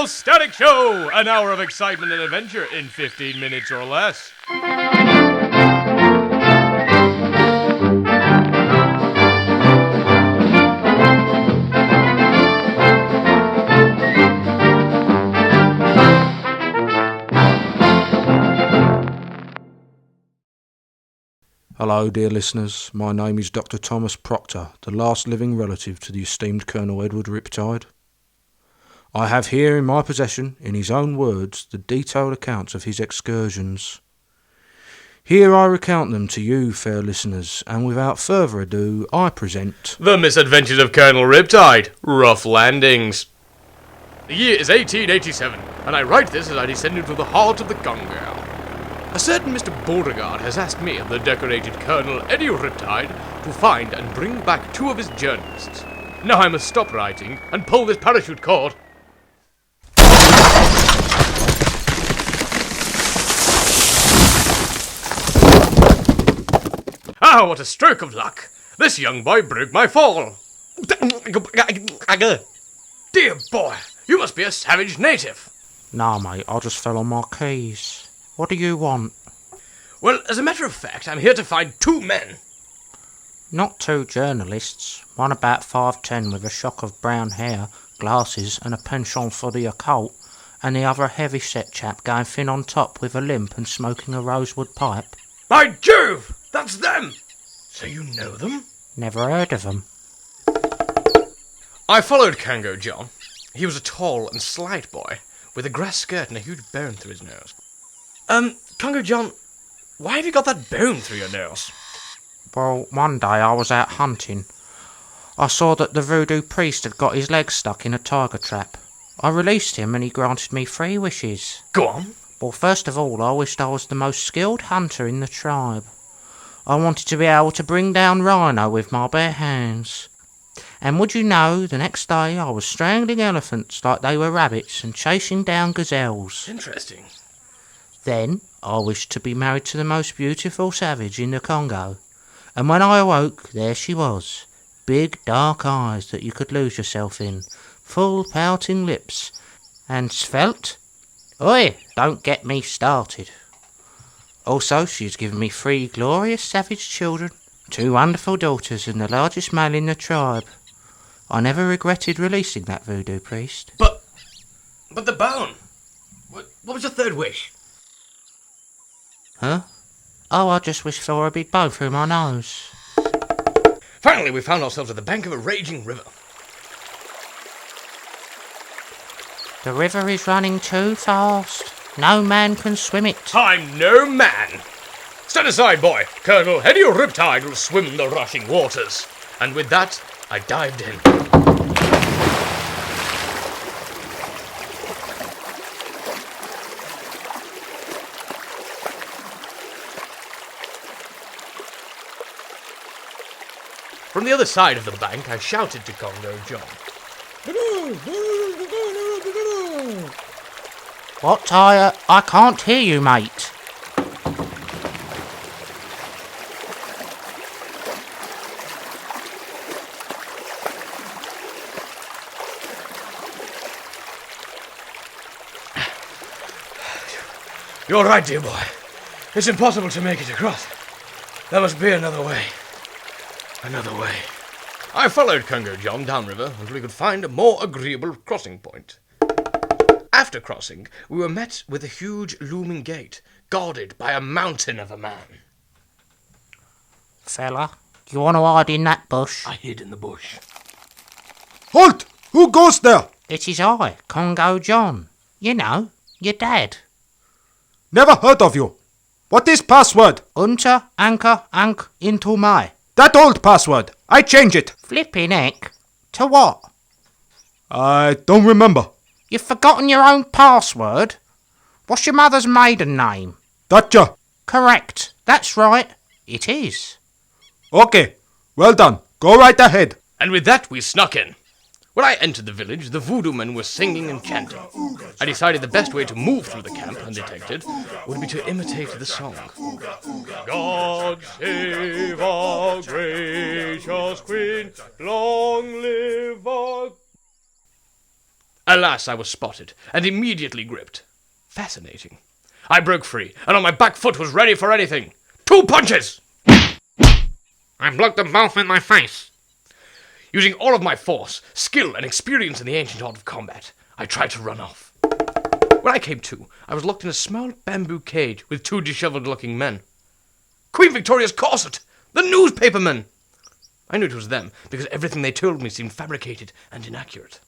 Real Static Show! An hour of excitement and adventure in 15 minutes or less. Hello, dear listeners. My name is Dr. Thomas Proctor, the last living relative to the esteemed Colonel Edward Riptide. I have here in my possession, in his own words, the detailed accounts of his excursions. Here I recount them to you, fair listeners, and without further ado, I present... The Misadventures of Colonel Riptide, Rough Landings. The year is 1887, and I write this as I descend into the heart of the Congo. A certain Mr. Beauregard has asked me, the decorated Colonel Eddie Riptide, to find and bring back two of his journalists. Now I must stop writing and pull this parachute cord. Ah, what a stroke of luck! This young boy broke my fall. Dear boy, you must be a savage native. Nah, mate, I just fell on my keys. What do you want? Well, as a matter of fact, I'm here to find two men. Not two journalists. One about 5'10" with a shock of brown hair, glasses and a penchant for the occult, and the other a heavy-set chap going thin on top with a limp and smoking a rosewood pipe. By Jove! That's them! So you know them? Never heard of them. I followed Congo John. He was a tall and slight boy, with a grass skirt and a huge bone through his nose. Congo John, why have you got that bone through your nose? Well, one day I was out hunting. I saw that the voodoo priest had got his leg stuck in a tiger trap. I released him and he granted me 3 wishes. Go on. Well, first of all, I wished I was the most skilled hunter in the tribe. I wanted to be able to bring down rhino with my bare hands. And would you know, the next day I was strangling elephants like they were rabbits and chasing down gazelles. Interesting. Then I wished to be married to the most beautiful savage in the Congo. And when I awoke, there she was. Big dark eyes that you could lose yourself in. Full pouting lips. And svelte? Oi, don't get me started. Also, she's given me 3 glorious savage children, 2 wonderful daughters and the largest male in the tribe. I never regretted releasing that voodoo priest. But the bone. What was your 3rd wish? Huh? Oh, I just wished for a big bone through my nose. Finally, we found ourselves at the bank of a raging river. The river is running too fast. No man can swim it. I'm no man. Stand aside, boy. Colonel Eddie Riptide will swim the rushing waters. And with that, I dived in. From the other side of the bank, I shouted to Congo John. What, I can't hear you, mate. You're right, dear boy. It's impossible to make it across. There must be another way. Another way. I followed Congo John downriver until we could find a more agreeable crossing point. After crossing, we were met with a huge looming gate, guarded by a mountain of a man. Fella, you want to hide in that bush? I hid in the bush. Halt! Who goes there? It is I, Congo John. You know, your dad. Never heard of you. What is password? Unter, anchor, ank, into my. That old password. I change it. Flipping heck. To what? I don't remember. You've forgotten your own password? What's your mother's maiden name? Gotcha. Correct. That's right. It is. Okay. Well done. Go right ahead. And with that, we snuck in. When I entered the village, the voodoo men were singing and chanting. I decided the best way to move through the camp undetected would be to imitate the song. God save our gracious queen, long live our... Alas, I was spotted, and immediately gripped. Fascinating. I broke free, and on my back foot was ready for anything. 2 punches! I blocked them both in my face. Using all of my force, skill, and experience in the ancient art of combat, I tried to run off. When I came to, I was locked in a small bamboo cage with 2 disheveled-looking men. Queen Victoria's corset! The newspapermen! I knew it was them, because everything they told me seemed fabricated and inaccurate.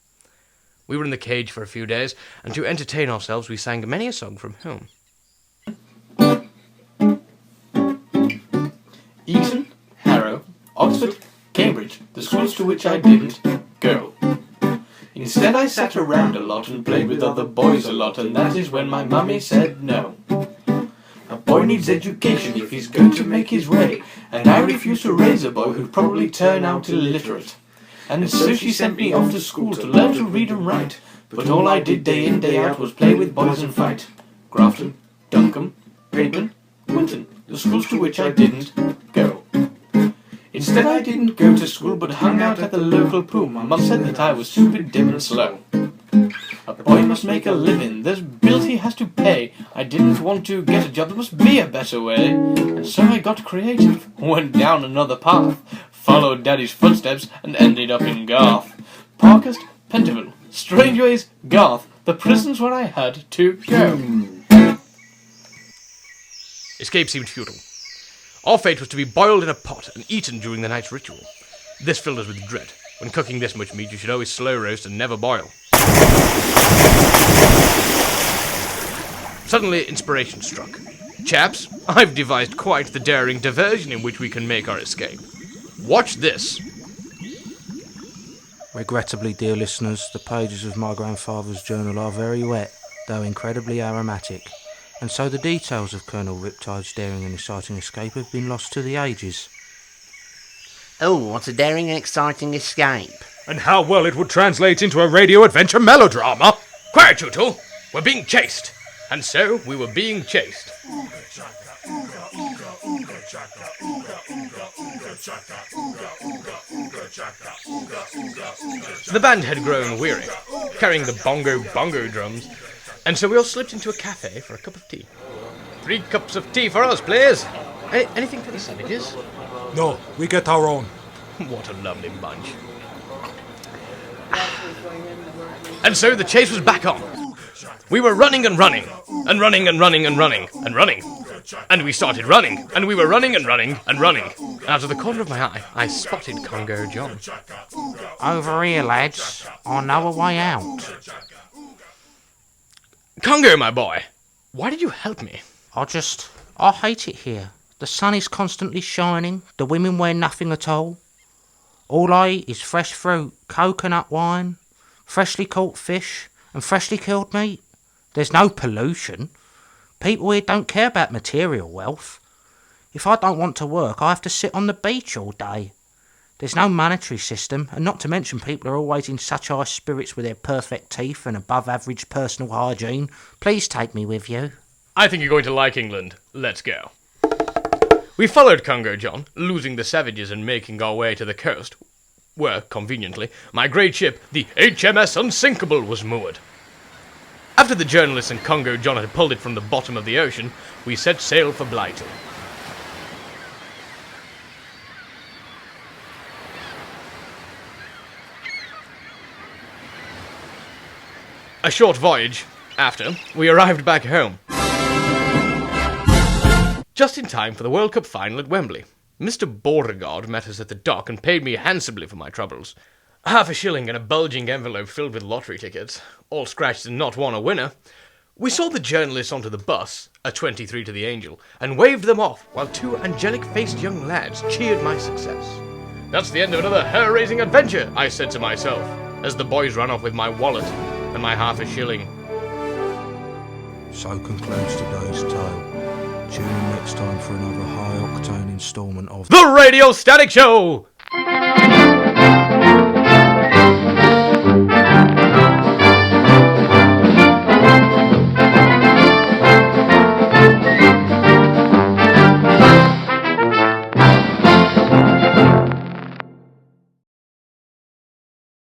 We were in the cage for a few days, and to entertain ourselves we sang many a song from home. Eton, Harrow, Oxford, Cambridge, the schools to which I didn't go. Instead I sat around a lot and played with other boys a lot, and that is when my mummy said no. A boy needs education if he's going to make his way, and I refused to raise a boy who'd probably turn out illiterate. And so she sent me off to school to learn to read and write, but all I did day in day out was play with boys and fight. Grafton, Duncombe, Papen, Winton, the schools to which I didn't go. Instead I didn't go to school but hung out at the local pool. My mum said that I was stupid, dim and slow. A boy must make a living, there's bills he has to pay. I didn't want to get a job, there must be a better way. And so I got creative, went down another path, followed Daddy's footsteps and ended up in Garth. Parkhurst, Pentonville, Strangeways, Garth, the prisons where I had to go. Escape seemed futile. Our fate was to be boiled in a pot and eaten during the night's ritual. This filled us with dread. When cooking this much meat, you should always slow roast and never boil. Suddenly, inspiration struck. Chaps, I've devised quite the daring diversion in which we can make our escape. Watch this. Regrettably, dear listeners, the pages of my grandfather's journal are very wet, though incredibly aromatic, and so the details of Colonel Riptide's daring and exciting escape have been lost to the ages. Oh, what a daring and exciting escape. And how well it would translate into a radio adventure melodrama. Quiet, you two! We're being chased. And so, we were being chased. The band had grown weary, carrying the bongo drums, and so we all slipped into a cafe for a cup of tea. 3 cups of tea for us, please. Anything for the savages? No, we get our own. What a lovely bunch. And so the chase was back on. We were running and running, and running and running and running and running. And we started running, and we were running and running and running. And out of the corner of my eye, I spotted Congo John. Over here, lads. I know a way out. Congo, my boy, why did you help me? I hate it here. The sun is constantly shining, the women wear nothing at all. All I eat is fresh fruit, coconut wine, freshly caught fish, and freshly killed meat. There's no pollution. People here don't care about material wealth. If I don't want to work, I have to sit on the beach all day. There's no monetary system, and not to mention people are always in such high spirits with their perfect teeth and above average personal hygiene. Please take me with you. I think you're going to like England. Let's go. We followed Congo John, losing the savages and making our way to the coast, where, conveniently, my great ship, the HMS Unsinkable, was moored. After the journalists and Congo John had pulled it from the bottom of the ocean, we set sail for Blighty. A short voyage after, we arrived back home. Just in time for the World Cup final at Wembley. Mr. Beauregard met us at the dock and paid me handsomely for my troubles. Half a shilling and a bulging envelope filled with lottery tickets, all scratched and not one a winner. We saw the journalists onto the bus, a 23 to the Angel, and waved them off while 2 angelic-faced young lads cheered my success. That's the end of another hair-raising adventure, I said to myself, as the boys ran off with my wallet and my half a shilling. So concludes today's tale. Tune in next time for another high-octane instalment of The Radio Static Show!